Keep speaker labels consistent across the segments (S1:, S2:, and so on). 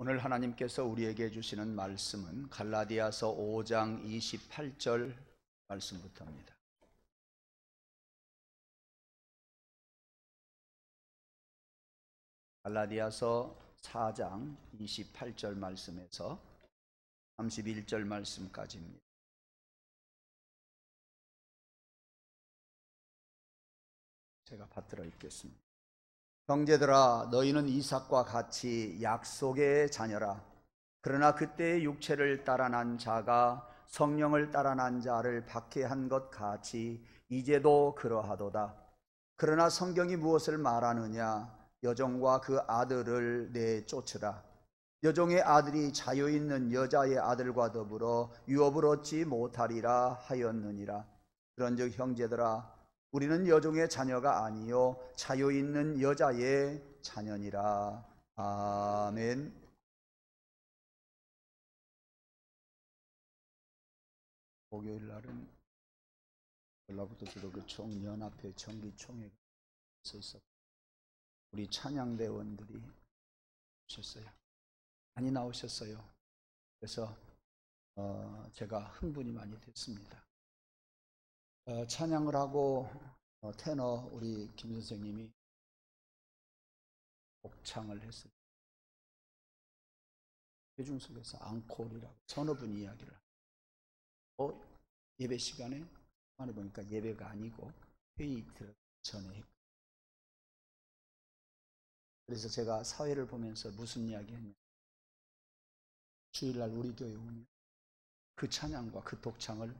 S1: 오늘 하나님께서 우리에게 주시는 말씀은 갈라디아서 5장 28절 말씀부터입니다. 갈라디아서 4장 28절 말씀에서 31절 말씀까지입니다. 제가 받들어 읽겠습니다. 형제들아, 너희는 이삭과 같이 약속의 자녀라. 그러나 그때의 육체를 따라 난 자가 성령을 따라 난 자를 박해한 것 같이 이제도 그러하도다. 그러나 성경이 무엇을 말하느냐? 여종과 그 아들을 내쫓으라. 여종의 아들이 자유 있는 여자의 아들과 더불어 유업을 얻지 못하리라 하였느니라. 그런즉 형제들아, 우리는 여종의 자녀가 아니요 자유 있는 여자의 자녀니라. 아멘. 목요일 날은 전라북도 기독교총 연합회 정기총회가 있었고 우리 찬양대원들이 오셨어요. 많이 나오셨어요. 그래서 제가 흥분이 많이 됐습니다. 찬양을 하고 테너 우리 김 선생님이 곡창을 했어요. 회중 속에서 앙콜이라고 서너 분 이야기를 하고 예배 시간에 안에 보니까 예배가 아니고 회의 전에 했고, 그래서 제가 사회를 보면서 무슨 이야기 했냐, 주일날 우리 교회 오면 그 찬양과 그 독창을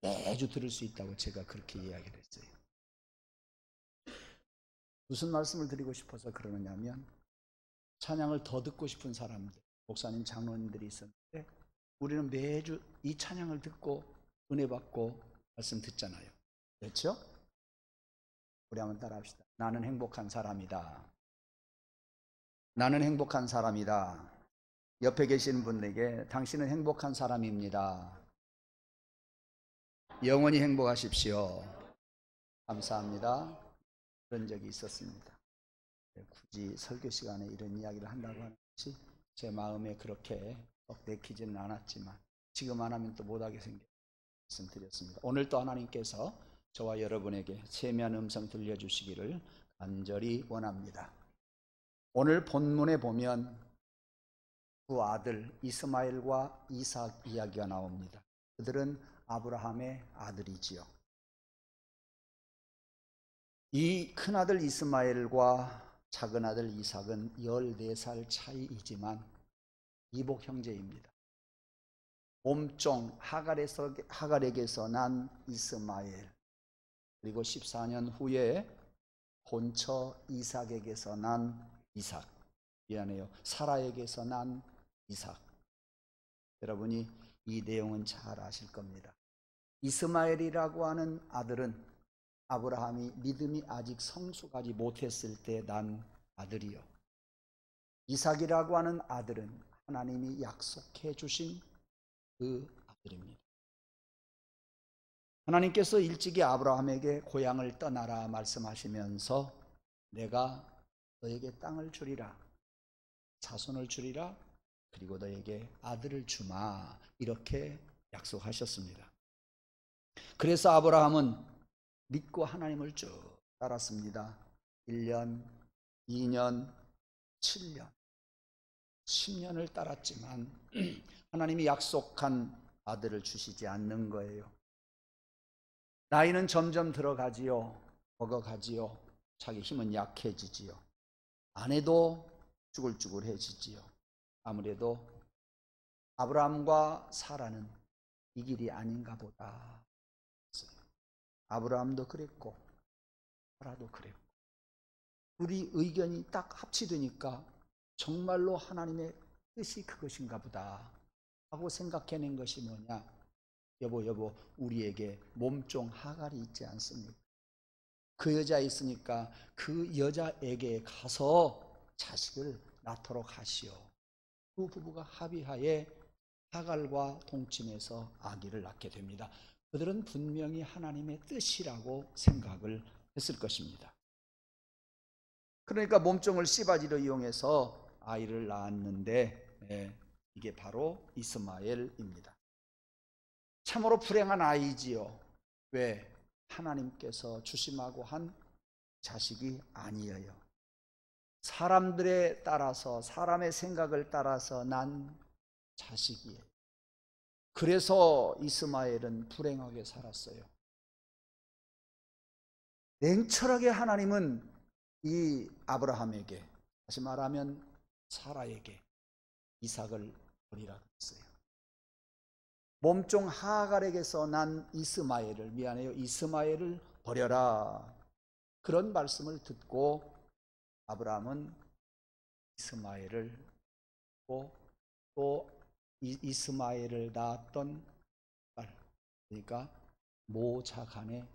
S1: 매주 들을 수 있다고 제가 그렇게 이야기를 했어요. 무슨 말씀을 드리고 싶어서 그러느냐면, 찬양을 더 듣고 싶은 사람들, 목사님, 장로님들이 있었는데 우리는 매주 이 찬양을 듣고 은혜 받고 말씀 듣잖아요. 그렇죠? 우리 한번 따라합시다. 나는 행복한 사람이다. 나는 행복한 사람이다. 옆에 계시는 분에게 당신은 행복한 사람입니다. 영원히 행복하십시오. 감사합니다. 그런 적이 있었습니다. 굳이 설교 시간에 이런 이야기를 한다고 하는 것이 제 마음에 그렇게 내키지는 않았지만 지금 안 하면 또 못하게 생겨 말씀드렸습니다. 오늘 또 하나님께서 저와 여러분에게 세미한 음성 들려주시기를 간절히 원합니다. 오늘 본문에 보면 두 아들 이스마엘과 이삭 이야기가 나옵니다. 그들은 아브라함의 아들이지요. 이 큰아들 이스마엘과 작은아들 이삭은 14살 차이이지만 이복 형제입니다. 몸종 하갈에게서 난 이스마엘, 그리고 14년 후에 본처 이삭에게서 난 이삭, 사라에게서 난 이삭. 여러분이 이 내용은 잘 아실 겁니다. 이스마엘이라고 하는 아들은 아브라함이 믿음이 아직 성숙하지 못했을 때 난 아들이요, 이삭이라고 하는 아들은 하나님이 약속해 주신 그 아들입니다. 하나님께서 일찍이 아브라함에게 고향을 떠나라 말씀하시면서 내가 너에게 땅을 주리라, 자손을 주리라, 그리고 너에게 아들을 주마, 이렇게 약속하셨습니다. 그래서 아브라함은 믿고 하나님을 쭉 따랐습니다. 1년, 2년, 7년, 10년을 따랐지만 하나님이 약속한 아들을 주시지 않는 거예요. 나이는 점점 들어가지요, 먹어가지요, 자기 힘은 약해지지요, 아내도 쭈글쭈글해지지요. 아무래도 아브라함과 사라는 이 길이 아닌가 보다. 아브라함도 그랬고 사라도 그랬고, 우리 의견이 딱 합치되니까 정말로 하나님의 뜻이 그것인가 보다 하고 생각해낸 것이 뭐냐? 여보, 우리에게 몸종 하갈이 있지 않습니까? 그 여자 있으니까 그 여자에게 가서 자식을 낳도록 하시오. 두 부부가 합의하에 하갈과 동침해서 아기를 낳게 됩니다. 그들은 분명히 하나님의 뜻이라고 생각을 했을 것입니다. 그러니까 몸종을 씨바지로 이용해서 아이를 낳았는데 이게 바로 이스마엘입니다. 참으로 불행한 아이지요. 왜? 하나님께서 주심하고 한 자식이 아니에요. 사람들에 따라서, 사람의 생각을 따라서 난 자식이에요. 그래서 이스마엘은 불행하게 살았어요. 냉철하게 하나님은 이 아브라함에게, 다시 말하면 사라에게 이삭을 버리라 했어요. 몸종 하갈에게서 난 이스마엘을 버려라. 그런 말씀을 듣고 아브라함은 이스마엘을 또 이스마엘을 낳았던 딸, 그러니까 모자간의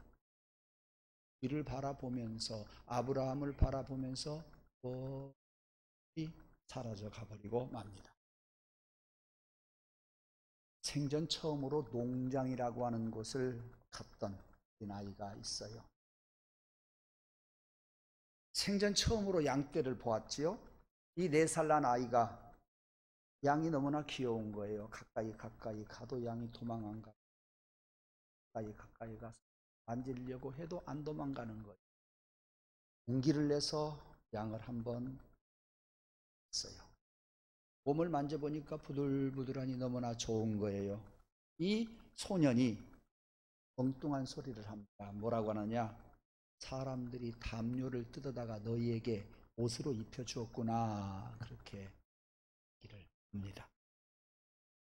S1: 이를 바라보면서, 아브라함을 바라보면서 거의 사라져 가버리고 맙니다. 생전 처음으로 농장이라고 하는 곳을 갔던 아이가 있어요. 생전 처음으로 양떼를 보았지요. 이 4살 난 아이가 양이 너무나 귀여운 거예요. 가까이 가도 양이 도망 안 가고, 가까이 가서 만지려고 해도 안 도망가는 거예요. 용기를 내서 양을 한번 했어요. 몸을 만져보니까 부들부들하니 너무나 좋은 거예요. 이 소년이 엉뚱한 소리를 합니다. 뭐라고 하느냐? 사람들이 담요를 뜯어다가 너희에게 옷으로 입혀주었구나. 그렇게 얘기를 합니다.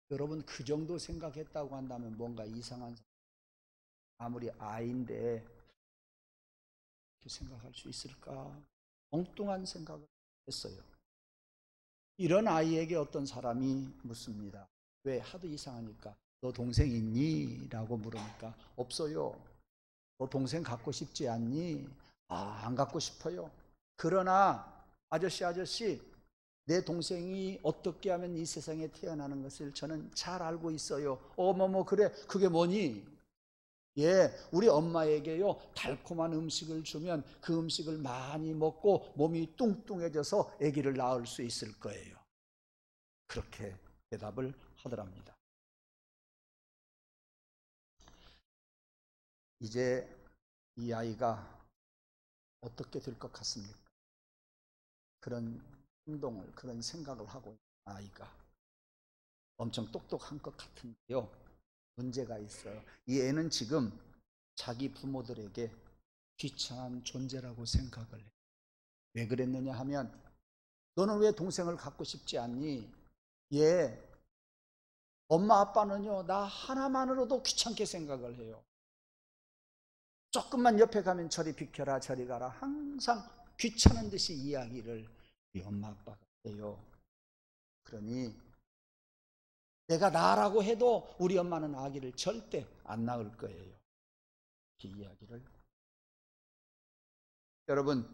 S1: 여러분, 그 정도 생각했다고 한다면 뭔가 이상한, 아무리 아이인데 이렇게 생각할 수 있을까? 엉뚱한 생각을 했어요. 이런 아이에게 어떤 사람이 묻습니다. 왜? 하도 이상하니까. 너 동생 있니? 라고 물으니까 없어요. 너 동생 갖고 싶지 않니? 안 갖고 싶어요. 그러나 아저씨, 내 동생이 어떻게 하면 이 세상에 태어나는 것을 저는 잘 알고 있어요. 그래, 그게 뭐니? 우리 엄마에게요, 달콤한 음식을 주면 그 음식을 많이 먹고 몸이 뚱뚱해져서 아기를 낳을 수 있을 거예요. 그렇게 대답을 하더랍니다. 이제 이 아이가 어떻게 될 것 같습니까? 그런 행동을, 그런 생각을 하고 있는 아이가 엄청 똑똑한 것 같은데요, 문제가 있어요. 이 애는 지금 자기 부모들에게 귀찮은 존재라고 생각을 해요. 왜 그랬느냐 하면, 너는 왜 동생을 갖고 싶지 않니? 엄마 아빠는요, 나 하나만으로도 귀찮게 생각을 해요. 조금만 옆에 가면 저리 비켜라, 저리 가라, 항상 귀찮은 듯이 이야기를 우리 엄마 아빠가 해요. 그러니 내가 낳으라고 해도 우리 엄마는 아기를 절대 안 낳을 거예요. 이 이야기를. 여러분,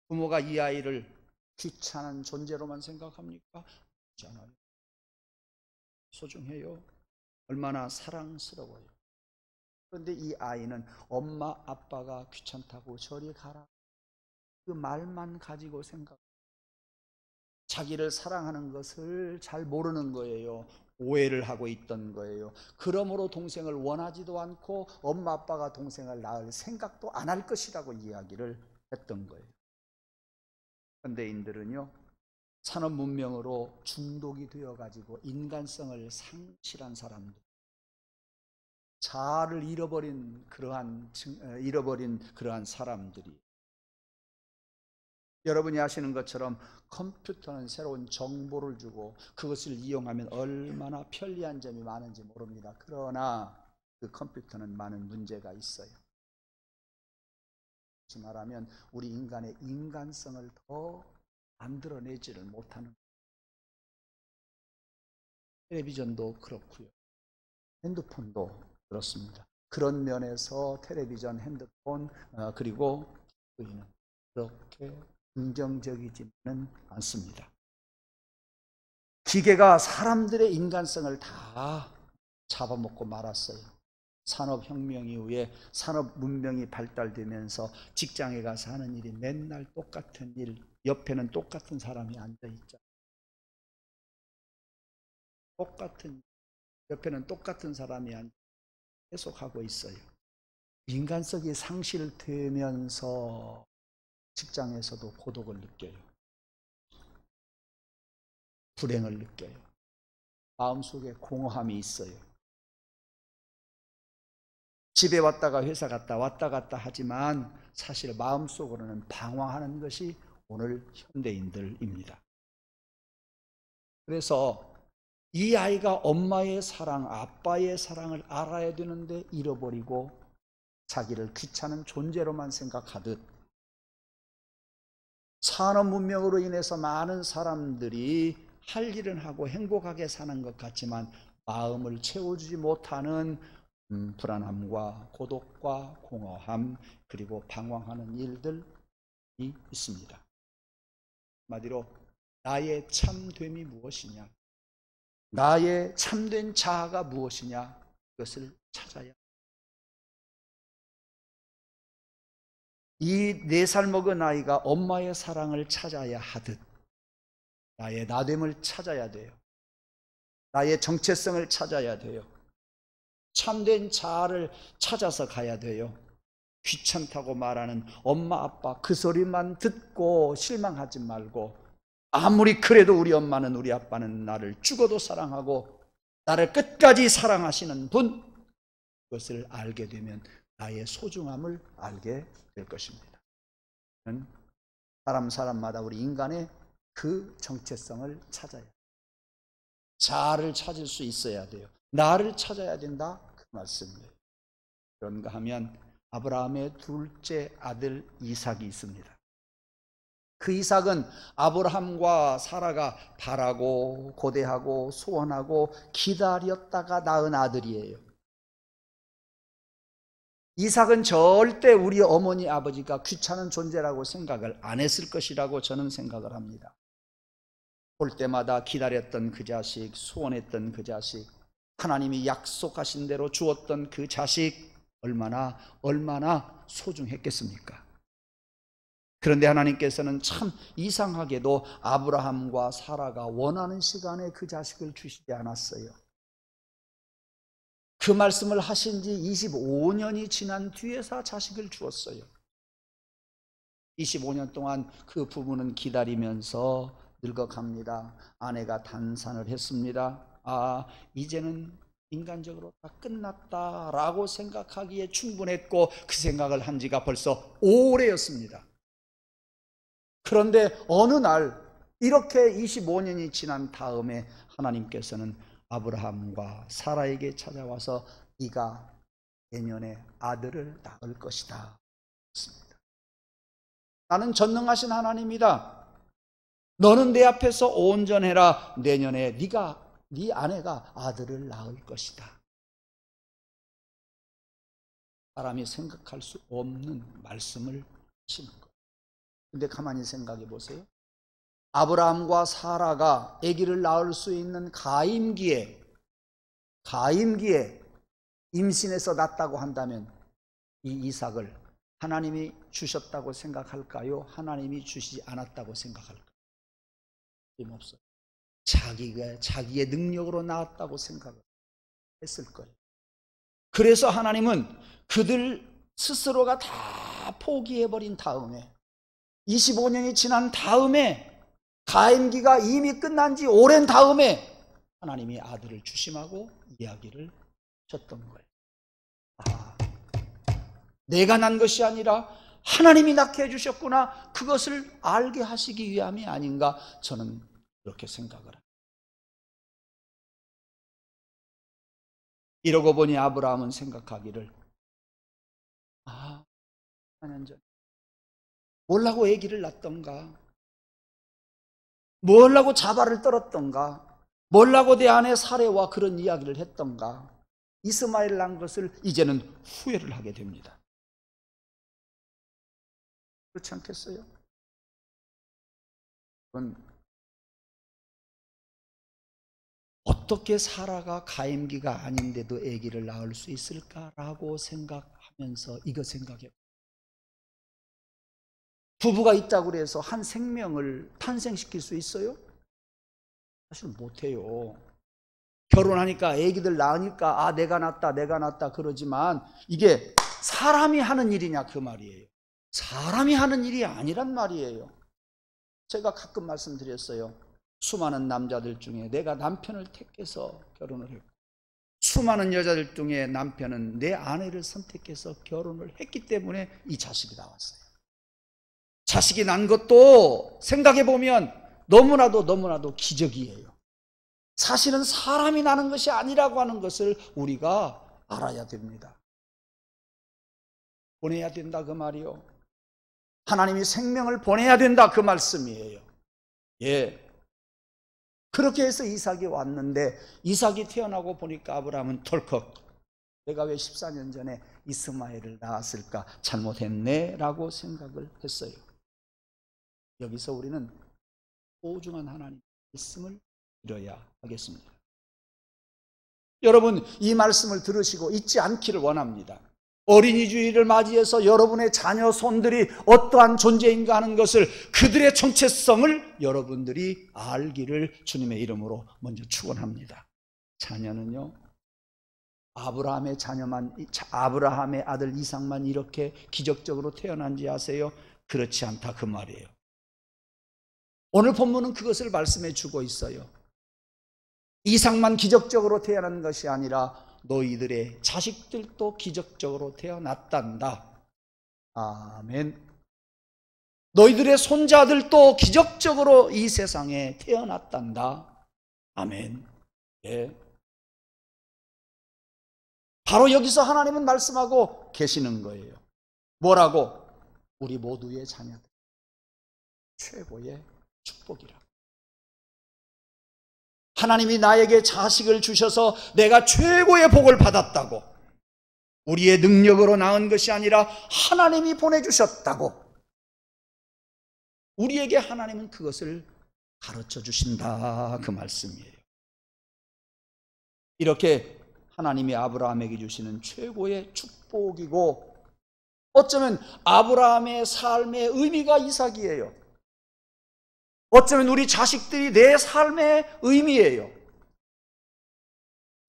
S1: 부모가 이 아이를 귀찮은 존재로만 생각합니까? 그렇지 않아요. 소중해요. 얼마나 사랑스러워요. 그런데 이 아이는 엄마 아빠가 귀찮다고 저리 가라, 그 말만 가지고 자기를 사랑하는 것을 잘 모르는 거예요. 오해를 하고 있던 거예요. 그러므로 동생을 원하지도 않고 엄마 아빠가 동생을 낳을 생각도 안 할 것이라고 이야기를 했던 거예요. 현대인들은요, 산업 문명으로 중독이 되어가지고 인간성을 상실한 사람들, 자아를 잃어버린 그러한 사람들이, 여러분이 아시는 것처럼 컴퓨터는 새로운 정보를 주고 그것을 이용하면 얼마나 편리한 점이 많은지 모릅니다. 그러나 그 컴퓨터는 많은 문제가 있어요. 다시 말하면 우리 인간의 인간성을 더 만들어내지를 못하는, 텔레비전도 그렇고요, 핸드폰도 그렇습니다. 그런 면에서 텔레비전, 핸드폰, 그리고 우리는 그렇게 긍정적이지는 않습니다. 기계가 사람들의 인간성을 다 잡아먹고 말았어요. 산업혁명 이후에 산업 문명이 발달되면서 직장에 가서 하는 일이 맨날 똑같은 일, 옆에는 똑같은 사람이 앉아있죠. 옆에는 똑같은 사람이 계속하고 있어요. 인간성이 상실되면서 직장에서도 고독을 느껴요. 불행을 느껴요. 마음속에 공허함이 있어요. 집에 왔다가 회사 갔다 왔다 갔다 하지만 사실 마음속으로는 방황하는 것이 오늘 현대인들입니다. 그래서 이 아이가 엄마의 사랑, 아빠의 사랑을 알아야 되는데 잃어버리고 자기를 귀찮은 존재로만 생각하듯, 산업 문명으로 인해서 많은 사람들이 할 일은 하고 행복하게 사는 것 같지만 마음을 채워주지 못하는 불안함과 고독과 공허함, 그리고 방황하는 일들이 있습니다. 한마디로 나의 참됨이 무엇이냐, 나의 참된 자아가 무엇이냐, 그것을 찾아야. 이 4살 먹은 아이가 엄마의 사랑을 찾아야 하듯 나의 나됨을 찾아야 돼요. 나의 정체성을 찾아야 돼요. 참된 자아를 찾아서 가야 돼요. 귀찮다고 말하는 엄마 아빠 그 소리만 듣고 실망하지 말고, 아무리 그래도 우리 엄마는, 우리 아빠는 나를 죽어도 사랑하고 나를 끝까지 사랑하시는 분, 그것을 알게 되면 나의 소중함을 알게 될 것입니다. 사람마다 우리 인간의 그 정체성을 찾아야 해요. 자아를 찾을 수 있어야 돼요. 나를 찾아야 된다, 그 말씀이에요. 그런가 하면 아브라함의 둘째 아들 이삭이 있습니다. 그 이삭은 아브라함과 사라가 바라고 고대하고 소원하고 기다렸다가 낳은 아들이에요. 이삭은 절대 우리 어머니 아버지가 귀찮은 존재라고 생각을 안 했을 것이라고 저는 생각을 합니다. 볼 때마다 기다렸던 그 자식, 소원했던 그 자식, 하나님이 약속하신 대로 주었던 그 자식, 얼마나 소중했겠습니까? 그런데 하나님께서는 참 이상하게도 아브라함과 사라가 원하는 시간에 그 자식을 주시지 않았어요. 그 말씀을 하신 지 25년이 지난 뒤에서 자식을 주었어요. 25년 동안 그 부부는 기다리면서 늙어갑니다. 아내가 단산을 했습니다. 이제는 인간적으로 다 끝났다라고 생각하기에 충분했고, 그 생각을 한 지가 벌써 오래였습니다. 그런데 어느 날 이렇게 25년이 지난 다음에 하나님께서는 아브라함과 사라에게 찾아와서 네가 내년에 아들을 낳을 것이다. 나는 전능하신 하나님이다. 너는 내 앞에서 온전해라. 내년에 네 아내가 아들을 낳을 것이다. 사람이 생각할 수 없는 말씀을 하시는 거예요. 근데 가만히 생각해 보세요. 아브라함과 사라가 아기를 낳을 수 있는 가임기에 임신해서 낳았다고 한다면 이 이삭을 하나님이 주셨다고 생각할까요? 하나님이 주시지 않았다고 생각할까요? 없어요. 자기의 능력으로 낳았다고 생각을 했을 거예요. 그래서 하나님은 그들 스스로가 다 포기해버린 다음에 25년이 지난 다음에 가임기가 이미 끝난 지 오랜 다음에 하나님이 아들을 주심하고 이야기를 하셨던 거예요. 내가 난 것이 아니라 하나님이 낳게 해주셨구나. 그것을 알게 하시기 위함이 아닌가, 저는 그렇게 생각을 합니다. 이러고 보니 아브라함은 생각하기를 4년 전 뭘라고 아기를 낳던가, 뭘라고 자발을 떨었던가, 뭘라고 내 아내 사레와 그런 이야기를 했던가, 이스마엘 낳은 것을 이제는 후회를 하게 됩니다. 그렇지 않겠어요? 그건 어떻게 사라가 가임기가 아닌데도 아기를 낳을 수 있을까라고 생각하면서 이거 생각해요. 부부가 있다고 해서 한 생명을 탄생시킬 수 있어요? 사실 못해요. 결혼하니까 아기들 낳으니까 내가 낳았다 그러지만 이게 사람이 하는 일이냐 그 말이에요. 사람이 하는 일이 아니란 말이에요. 제가 가끔 말씀드렸어요. 수많은 남자들 중에 내가 남편을 택해서 결혼을 했고, 수많은 여자들 중에 남편은 내 아내를 선택해서 결혼을 했기 때문에 이 자식이 나왔어요. 자식이 난 것도 생각해 보면 너무나도 기적이에요. 사실은 사람이 나는 것이 아니라고 하는 것을 우리가 알아야 됩니다. 보내야 된다 그 말이요. 하나님이 생명을 보내야 된다 그 말씀이에요. 예. 그렇게 해서 이삭이 왔는데 이삭이 태어나고 보니까 아브라함은 덜컥 내가 왜 14년 전에 이스마엘을 낳았을까? 잘못했네 라고 생각을 했어요. 여기서 우리는 소중한 하나님의 말씀을 들어야 하겠습니다. 여러분, 이 말씀을 들으시고 잊지 않기를 원합니다. 어린이 주일을 맞이해서 여러분의 자녀 손들이 어떠한 존재인가 하는 것을, 그들의 정체성을 여러분들이 알기를 주님의 이름으로 먼저 축원합니다. 자녀는요, 아브라함의 자녀만, 아브라함의 아들 이삭만 이렇게 기적적으로 태어난지 아세요? 그렇지 않다 그 말이에요. 오늘 본문은 그것을 말씀해 주고 있어요. 이삭만 기적적으로 태어난 것이 아니라 너희들의 자식들도 기적적으로 태어났단다. 아멘. 너희들의 손자들도 기적적으로 이 세상에 태어났단다. 아멘. 예. 바로 여기서 하나님은 말씀하고 계시는 거예요. 뭐라고? 우리 모두의 자녀들 최고의 축복이라. 하나님이 나에게 자식을 주셔서 내가 최고의 복을 받았다고, 우리의 능력으로 낳은 것이 아니라 하나님이 보내주셨다고, 우리에게 하나님은 그것을 가르쳐 주신다 그 말씀이에요. 이렇게 하나님이 아브라함에게 주시는 최고의 축복이고, 어쩌면 아브라함의 삶의 의미가 이삭이에요. 어쩌면 우리 자식들이 내 삶의 의미예요.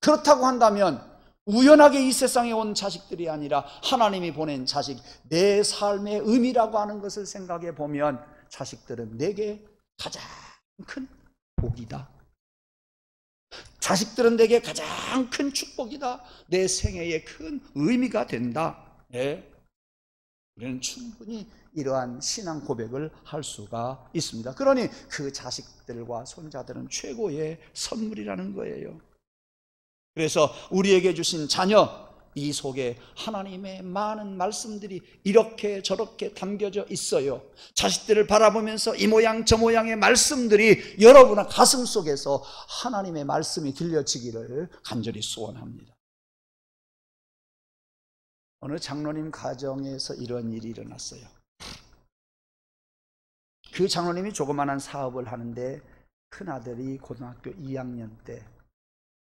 S1: 그렇다고 한다면 우연하게 이 세상에 온 자식들이 아니라 하나님이 보낸 자식, 내 삶의 의미라고 하는 것을 생각해 보면 자식들은 내게 가장 큰 복이다. 자식들은 내게 가장 큰 축복이다. 내 생애에 큰 의미가 된다. 네. 우리는 충분히 이러한 신앙 고백을 할 수가 있습니다. 그러니 그 자식들과 손자들은 최고의 선물이라는 거예요. 그래서 우리에게 주신 자녀, 이 속에 하나님의 많은 말씀들이 이렇게 저렇게 담겨져 있어요. 자식들을 바라보면서 이 모양 저 모양의 말씀들이 여러분의 가슴 속에서 하나님의 말씀이 들려지기를 간절히 소원합니다. 어느 장로님 가정에서 이런 일이 일어났어요. 그 장로님이 조그마한 사업을 하는데 큰아들이 고등학교 2학년 때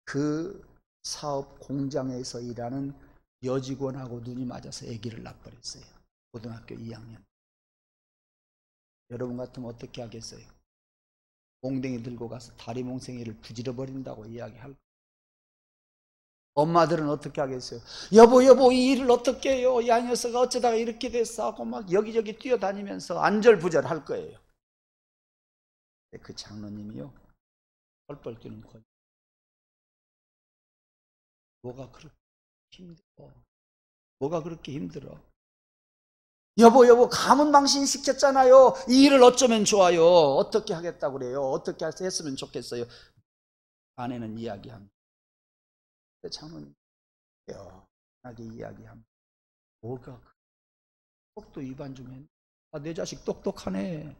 S1: 그 사업 공장에서 일하는 여직원하고 눈이 맞아서 아기를 낳아버렸어요. 고등학교 2학년. 여러분 같으면 어떻게 하겠어요? 몽댕이 들고 가서 다리 몽생이를 부질러 버린다고 이야기할 거예요. 엄마들은 어떻게 하겠어요? 여보 이 일을 어떻게 해요? 이 녀석아 어쩌다가 이렇게 됐어 하고 막 여기저기 뛰어다니면서 안절부절할 거예요. 그 장로님이요, 뻘뻘 뛰는 거예요. 뭐가 그렇게 힘들어? 뭐가 그렇게 힘들어? 여보 가문망신 시켰잖아요. 이 일을 어쩌면 좋아요? 어떻게 하겠다고 그래요? 어떻게 했으면 좋겠어요? 아내는 이야기합니다. 장로님 편하게 이야기합니다. 뭐가 똑똑 위반 좀 했네. 내 자식 똑똑하네.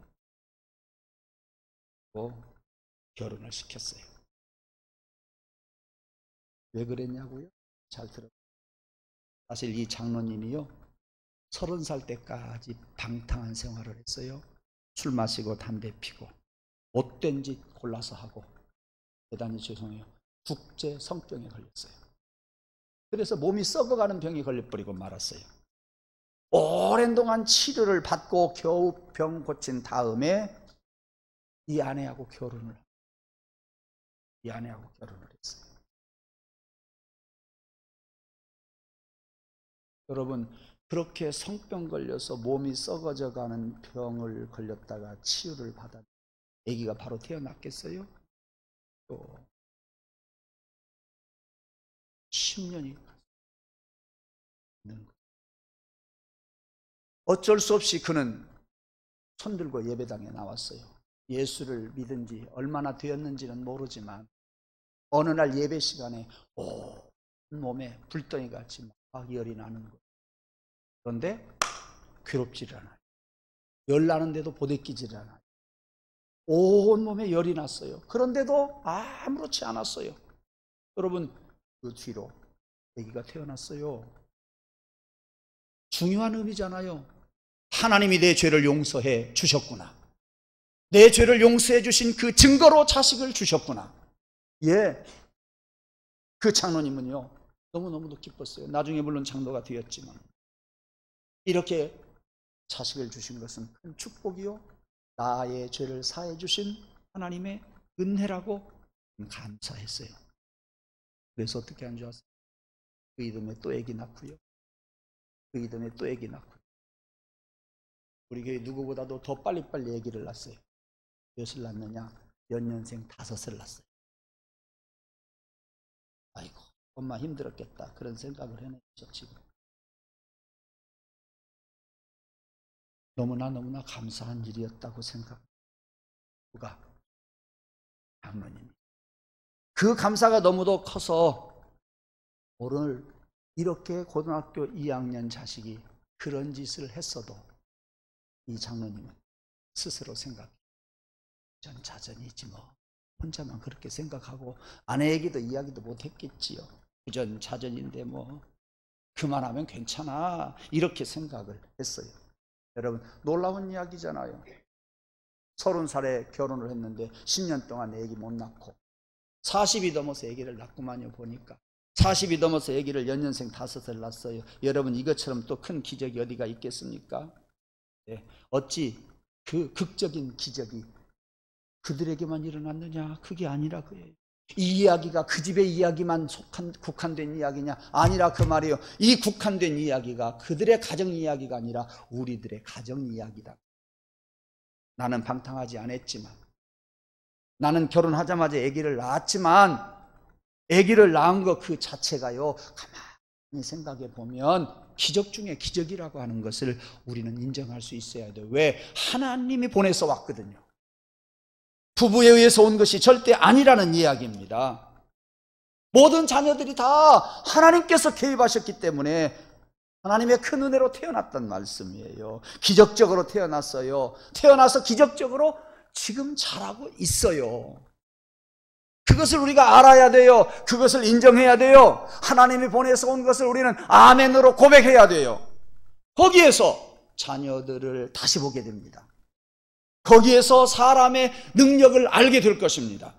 S1: 결혼을 시켰어요. 왜 그랬냐고요? 잘 들어요. 사실 이 장로님이요, 30살 때까지 방탕한 생활을 했어요. 술 마시고 담배 피고 못된 짓 골라서 하고, 대단히 죄송해요, 국제 성병에 걸렸어요. 그래서 몸이 썩어가는 병이 걸려버리고 말았어요. 오랜 동안 치료를 받고 겨우 병 고친 다음에 이 아내하고 결혼을 했어요. 여러분, 그렇게 성병 걸려서 몸이 썩어져 가는 병을 걸렸다가 치유를 받아 아기가 바로 태어났겠어요? 또 10년이 있는 거예요. 어쩔 수 없이 그는 손들고 예배당에 나왔어요. 예수를 믿은 지 얼마나 되었는지는 모르지만 어느 날 예배 시간에 온 몸에 불덩이 같이 막 열이 나는 거예요. 그런데 괴롭지를 않아요. 열 나는데도 보대끼지를 않아요. 온 몸에 열이 났어요. 그런데도 아무렇지 않았어요. 여러분, 그 뒤로 아기가 태어났어요. 중요한 의미잖아요. 하나님이 내 죄를 용서해 주셨구나. 내 죄를 용서해 주신 그 증거로 자식을 주셨구나. 예, 그 장로님은요 너무너무도 기뻤어요. 나중에 물론 장로가 되었지만 이렇게 자식을 주신 것은 큰 축복이요, 나의 죄를 사해 주신 하나님의 은혜라고 감사했어요. 그래서 어떻게 한 줄 아세요? 그 이듬해 또 아기 낳고요, 그 이듬해 또 아기 낳고요. 우리 교회 누구보다도 더 빨리빨리 아기를 낳았어요. 몇을 낳느냐? 연년생 5을 낳았어요. 아이고, 엄마 힘들었겠다, 그런 생각을 해냈죠. 지금 너무나 감사한 일이었다고 생각합니다. 누가? 장로님. 그 감사가 너무도 커서 오늘 이렇게 고등학교 2학년 자식이 그런 짓을 했어도 이 장로님은 스스로 생각해, 부전자전이지 뭐, 혼자만 그렇게 생각하고 아내에게도 이야기도 못했겠지요. 부전자전인데 뭐 그만하면 괜찮아, 이렇게 생각을 했어요. 여러분, 놀라운 이야기잖아요. 30살에 결혼을 했는데 10년 동안 애기 못 낳고 40이 넘어서 애기를 낳고만요. 보니까 40이 넘어서 애기를 연년생 5을 낳았어요. 여러분, 이것처럼 또 큰 기적이 어디가 있겠습니까? 네. 어찌 그 극적인 기적이 그들에게만 일어났느냐? 그게 아니라 그예요. 이 이야기가 그 집의 이야기만 국한된 이야기냐? 아니라 그 말이에요. 이 국한된 이야기가 그들의 가정 이야기가 아니라 우리들의 가정 이야기다. 나는 방탕하지 않았지만, 나는 결혼하자마자 아기를 낳았지만 아기를 낳은 것 그 자체가요, 가만히 생각해 보면 기적 중에 기적이라고 하는 것을 우리는 인정할 수 있어야 돼요. 왜? 하나님이 보내서 왔거든요. 부부에 의해서 온 것이 절대 아니라는 이야기입니다. 모든 자녀들이 다 하나님께서 개입하셨기 때문에 하나님의 큰 은혜로 태어났단 말씀이에요. 기적적으로 태어났어요. 태어나서 기적적으로 지금 자라고 있어요. 그것을 우리가 알아야 돼요. 그것을 인정해야 돼요. 하나님이 보내서 온 것을 우리는 아멘으로 고백해야 돼요. 거기에서 자녀들을 다시 보게 됩니다. 거기에서 사람의 능력을 알게 될 것입니다.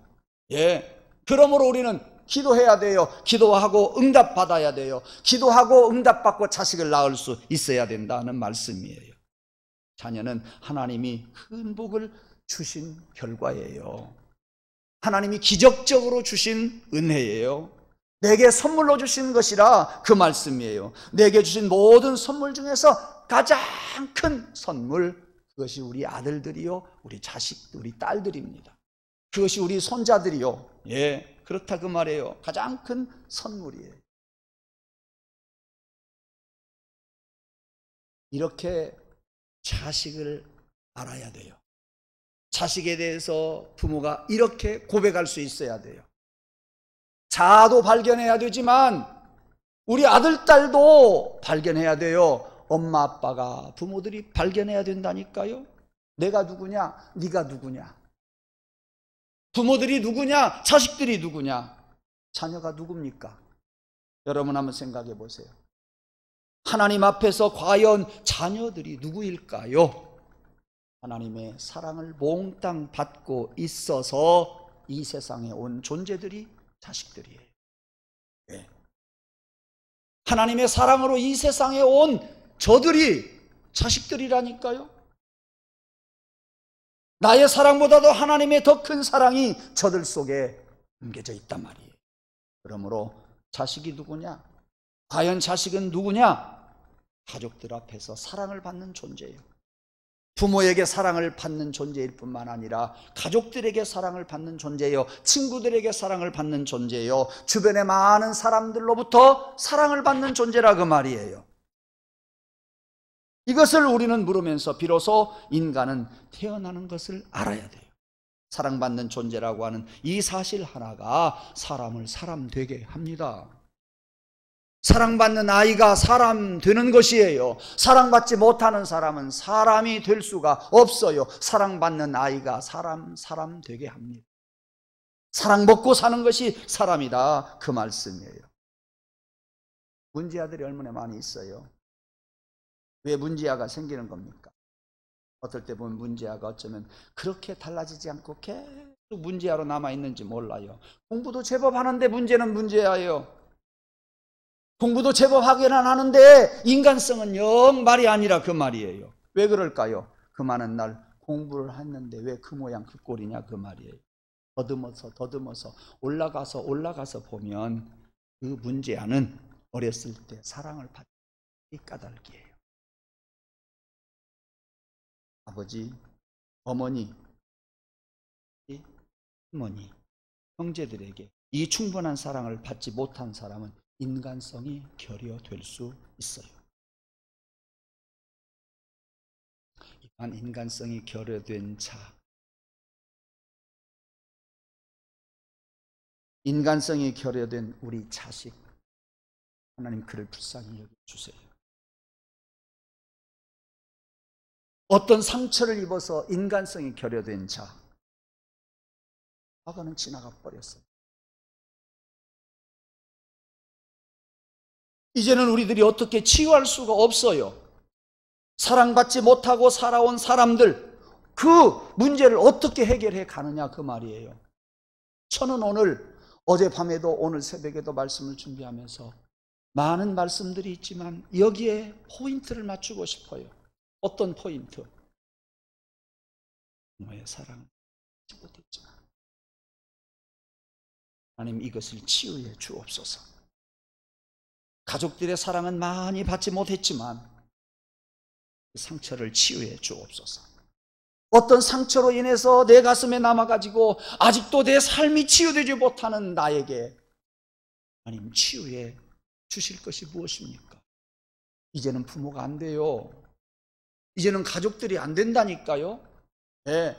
S1: 예. 그러므로 우리는 기도해야 돼요. 기도하고 응답받아야 돼요. 기도하고 응답받고 자식을 낳을 수 있어야 된다는 말씀이에요. 자녀는 하나님이 큰 복을 주신 결과예요. 하나님이 기적적으로 주신 은혜예요. 내게 선물로 주신 것이라 그 말씀이에요. 내게 주신 모든 선물 중에서 가장 큰 선물, 그것이 우리 아들들이요, 우리 자식, 우리 딸들입니다. 그것이 우리 손자들이요. 예, 그렇다 그 말이에요. 가장 큰 선물이에요. 이렇게 자식을 알아야 돼요. 자식에 대해서 부모가 이렇게 고백할 수 있어야 돼요. 자아도 발견해야 되지만 우리 아들, 딸도 발견해야 돼요. 엄마, 아빠가, 부모들이 발견해야 된다니까요. 내가 누구냐? 네가 누구냐? 부모들이 누구냐? 자식들이 누구냐? 자녀가 누굽니까? 여러분 한번 생각해 보세요. 하나님 앞에서 과연 자녀들이 누구일까요? 하나님의 사랑을 몽땅 받고 있어서 이 세상에 온 존재들이 자식들이에요. 네. 하나님의 사랑으로 이 세상에 온 저들이 자식들이라니까요. 나의 사랑보다도 하나님의 더 큰 사랑이 저들 속에 담겨져 있단 말이에요. 그러므로 자식이 누구냐? 과연 자식은 누구냐? 가족들 앞에서 사랑을 받는 존재예요. 부모에게 사랑을 받는 존재일 뿐만 아니라 가족들에게 사랑을 받는 존재예요. 친구들에게 사랑을 받는 존재예요. 주변의 많은 사람들로부터 사랑을 받는 존재라 그 말이에요. 이것을 우리는 물으면서 비로소 인간은 태어나는 것을 알아야 돼요. 사랑받는 존재라고 하는 이 사실 하나가 사람을 사람 되게 합니다. 사랑받는 아이가 사람 되는 것이에요. 사랑받지 못하는 사람은 사람이 될 수가 없어요. 사랑받는 아이가 사람 되게 합니다. 사랑 먹고 사는 것이 사람이다, 그 말씀이에요. 문제아들이 얼마나 많이 있어요. 왜 문제아가 생기는 겁니까? 어떨 때 보면 문제아가 어쩌면 그렇게 달라지지 않고 계속 문제아로 남아있는지 몰라요. 공부도 제법 하는데 문제는 문제아예요. 공부도 제법 하긴 하는데 인간성은 영 말이 아니라 그 말이에요. 왜 그럴까요? 그 많은 날 공부를 했는데 왜 그 모양 그 꼴이냐 그 말이에요. 더듬어서 올라가서 보면 그 문제아는 어렸을 때 사랑을 받은 이 까닭이에요. 아버지, 어머니, 어머니, 형제들에게 이 충분한 사랑을 받지 못한 사람은 인간성이 결여될 수 있어요. 이러한 인간성이 결여된 자, 인간성이 결여된 우리 자식, 하나님 그를 불쌍히 여겨주세요. 어떤 상처를 입어서 인간성이 결여된 자, 과거는 지나가 버렸어요. 이제는 우리들이 어떻게 치유할 수가 없어요. 사랑받지 못하고 살아온 사람들, 그 문제를 어떻게 해결해 가느냐 그 말이에요. 저는 오늘 어젯밤에도 오늘 새벽에도 말씀을 준비하면서 많은 말씀들이 있지만 여기에 포인트를 맞추고 싶어요. 어떤 포인트? 부모의 사랑을 받지 못했지만 하나님 이것을 치유해 주옵소서. 가족들의 사랑은 많이 받지 못했지만 그 상처를 치유해 주옵소서. 어떤 상처로 인해서 내 가슴에 남아가지고 아직도 내 삶이 치유되지 못하는 나에게 하나님 치유해 주실 것이 무엇입니까? 이제는 부모가 안 돼요. 이제는 가족들이 안 된다니까요. 네.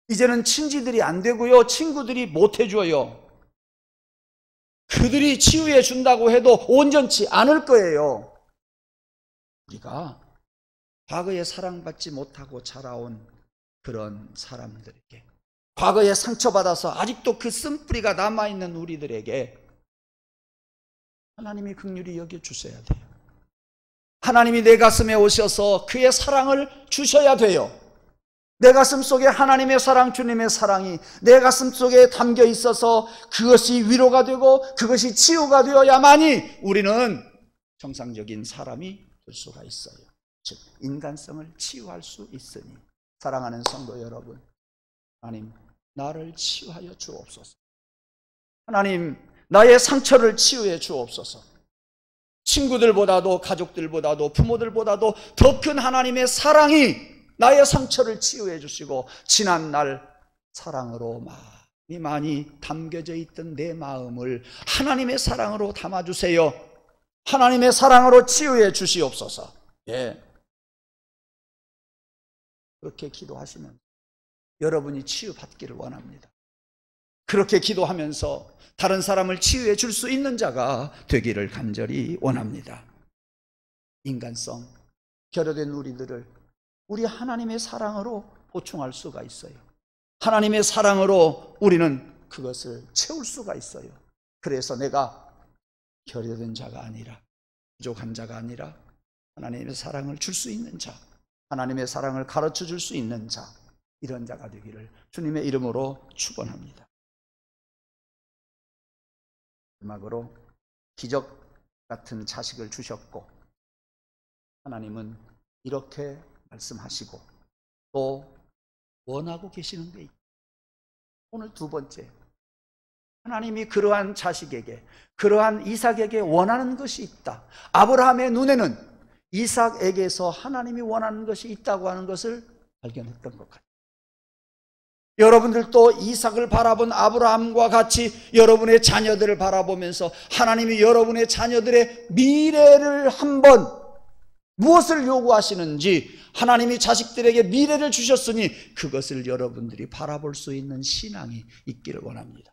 S1: 이제는 친지들이 안 되고요. 친구들이 못 해줘요. 그들이 치유해 준다고 해도 온전치 않을 거예요. 우리가 과거에 사랑받지 못하고 자라온 그런 사람들에게, 과거에 상처받아서 아직도 그 쓴뿌리가 남아있는 우리들에게 하나님이 긍휼히 여겨주셔야 돼요. 하나님이 내 가슴에 오셔서 그의 사랑을 주셔야 돼요. 내 가슴 속에 하나님의 사랑, 주님의 사랑이 내 가슴 속에 담겨 있어서 그것이 위로가 되고 그것이 치유가 되어야만이 우리는 정상적인 사람이 될 수가 있어요. 즉 인간성을 치유할 수 있으니 사랑하는 성도 여러분, 하나님 나를 치유하여 주옵소서. 하나님 나의 상처를 치유해 주옵소서. 친구들보다도 가족들보다도 부모들보다도 더 큰 하나님의 사랑이 나의 상처를 치유해 주시고 지난날 사랑으로 많이 담겨져 있던 내 마음을 하나님의 사랑으로 담아주세요. 하나님의 사랑으로 치유해 주시옵소서. 예. 그렇게 기도하시면 여러분이 치유받기를 원합니다. 그렇게 기도하면서 다른 사람을 치유해 줄 수 있는 자가 되기를 간절히 원합니다. 인간성 결여된 우리들을 우리 하나님의 사랑으로 보충할 수가 있어요. 하나님의 사랑으로 우리는 그것을 채울 수가 있어요. 그래서 내가 결여된 자가 아니라, 부족한 자가 아니라 하나님의 사랑을 줄 수 있는 자, 하나님의 사랑을 가르쳐 줄 수 있는 자, 이런 자가 되기를 주님의 이름으로 축원합니다. 마지막으로 기적 같은 자식을 주셨고 하나님은 이렇게 말씀하시고 또 원하고 계시는 데 있다. 오늘 두 번째, 하나님이 그러한 자식에게, 그러한 이삭에게 원하는 것이 있다. 아브라함의 눈에는 이삭에게서 하나님이 원하는 것이 있다고 하는 것을 발견했던 것 같아요. 여러분들도 이삭을 바라본 아브라함과 같이 여러분의 자녀들을 바라보면서 하나님이 여러분의 자녀들의 미래를 한번 무엇을 요구하시는지, 하나님이 자식들에게 미래를 주셨으니 그것을 여러분들이 바라볼 수 있는 신앙이 있기를 원합니다.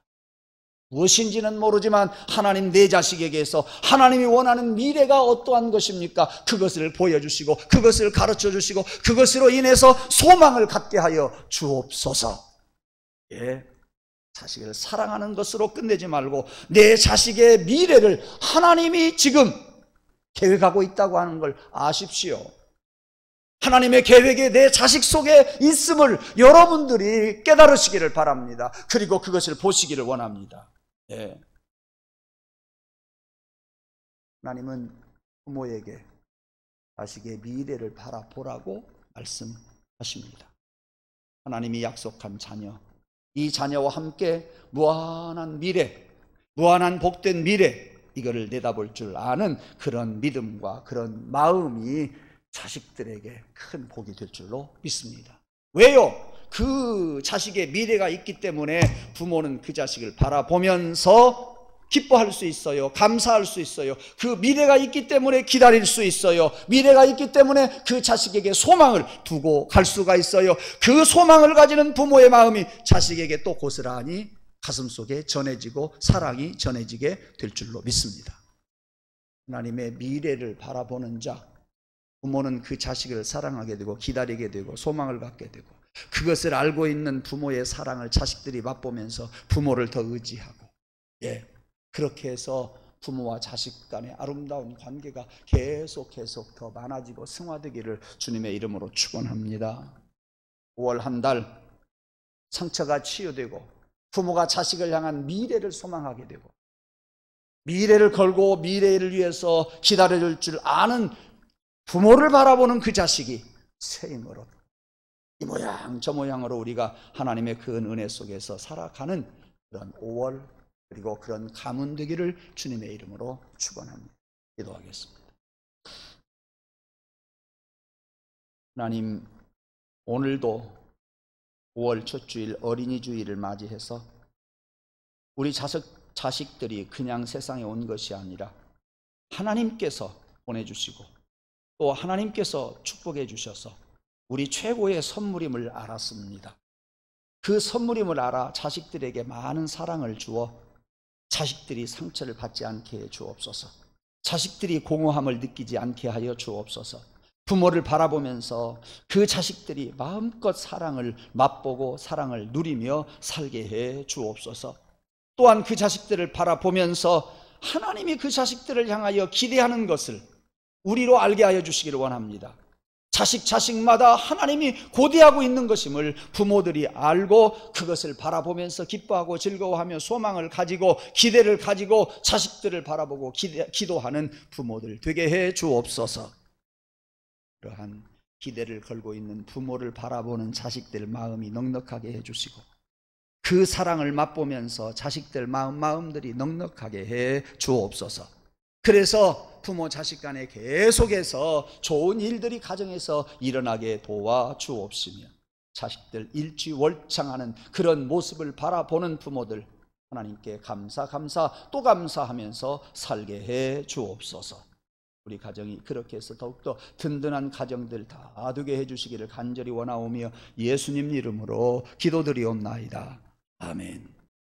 S1: 무엇인지는 모르지만 하나님 내 자식에게서 하나님이 원하는 미래가 어떠한 것입니까? 그것을 보여주시고 그것을 가르쳐주시고 그것으로 인해서 소망을 갖게 하여 주옵소서. 예, 자식을 사랑하는 것으로 끝내지 말고 내 자식의 미래를 하나님이 지금 계획하고 있다고 하는 걸 아십시오. 하나님의 계획이 내 자식 속에 있음을 여러분들이 깨달으시기를 바랍니다. 그리고 그것을 보시기를 원합니다. 예. 하나님은 부모에게 자식의 미래를 바라보라고 말씀하십니다. 하나님이 약속한 자녀, 이 자녀와 함께 무한한 미래, 무한한 복된 미래, 이거를 내다볼 줄 아는 그런 믿음과 그런 마음이 자식들에게 큰 복이 될 줄로 믿습니다. 왜요? 그 자식의 미래가 있기 때문에 부모는 그 자식을 바라보면서 기뻐할 수 있어요. 감사할 수 있어요. 그 미래가 있기 때문에 기다릴 수 있어요. 미래가 있기 때문에 그 자식에게 소망을 두고 갈 수가 있어요. 그 소망을 가지는 부모의 마음이 자식에게 또 고스란히 가슴속에 전해지고 사랑이 전해지게 될 줄로 믿습니다. 하나님의 미래를 바라보는 자, 부모는 그 자식을 사랑하게 되고 기다리게 되고 소망을 갖게 되고, 그것을 알고 있는 부모의 사랑을 자식들이 맛보면서 부모를 더 의지하고, 예, 그렇게 해서 부모와 자식 간의 아름다운 관계가 계속 더 많아지고 승화되기를 주님의 이름으로 축원합니다. 5월 한 달 상처가 치유되고 부모가 자식을 향한 미래를 소망하게 되고 미래를 걸고 미래를 위해서 기다려줄 줄 아는 부모를 바라보는 그 자식이 새 힘으로 이 모양 저 모양으로 우리가 하나님의 그 은혜 속에서 살아가는 그런 5월, 그리고 그런 가문 되기를 주님의 이름으로 축원합니다. 기도하겠습니다. 하나님, 오늘도 5월 첫 주일 어린이 주일을 맞이해서 우리 자식들이 그냥 세상에 온 것이 아니라 하나님께서 보내주시고 또 하나님께서 축복해 주셔서 우리 최고의 선물임을 알았습니다. 그 선물임을 알아 자식들에게 많은 사랑을 주어 자식들이 상처를 받지 않게 해 주옵소서. 자식들이 공허함을 느끼지 않게 하여 주옵소서. 부모를 바라보면서 그 자식들이 마음껏 사랑을 맛보고 사랑을 누리며 살게 해 주옵소서. 또한 그 자식들을 바라보면서 하나님이 그 자식들을 향하여 기대하는 것을 우리로 알게 하여 주시기를 원합니다. 자식마다 하나님이 고대하고 있는 것임을 부모들이 알고 그것을 바라보면서 기뻐하고 즐거워하며 소망을 가지고 기대를 가지고 자식들을 바라보고 기도하는 부모들 되게 해 주옵소서. 그러한 기대를 걸고 있는 부모를 바라보는 자식들 마음이 넉넉하게 해주시고 그 사랑을 맛보면서 자식들 마음들이 넉넉하게 해 주옵소서. 그래서 부모 자식 간에 계속해서 좋은 일들이 가정에서 일어나게 도와 주옵시며 자식들 일취월장하는 그런 모습을 바라보는 부모들 하나님께 감사 또 감사하면서 살게 해 주옵소서. 우리 가정이 그렇게 해서 더욱더 든든한 가정들 다 되게 해주시기를 간절히 원하오며 예수님 이름으로 기도드리옵나이다. 아멘.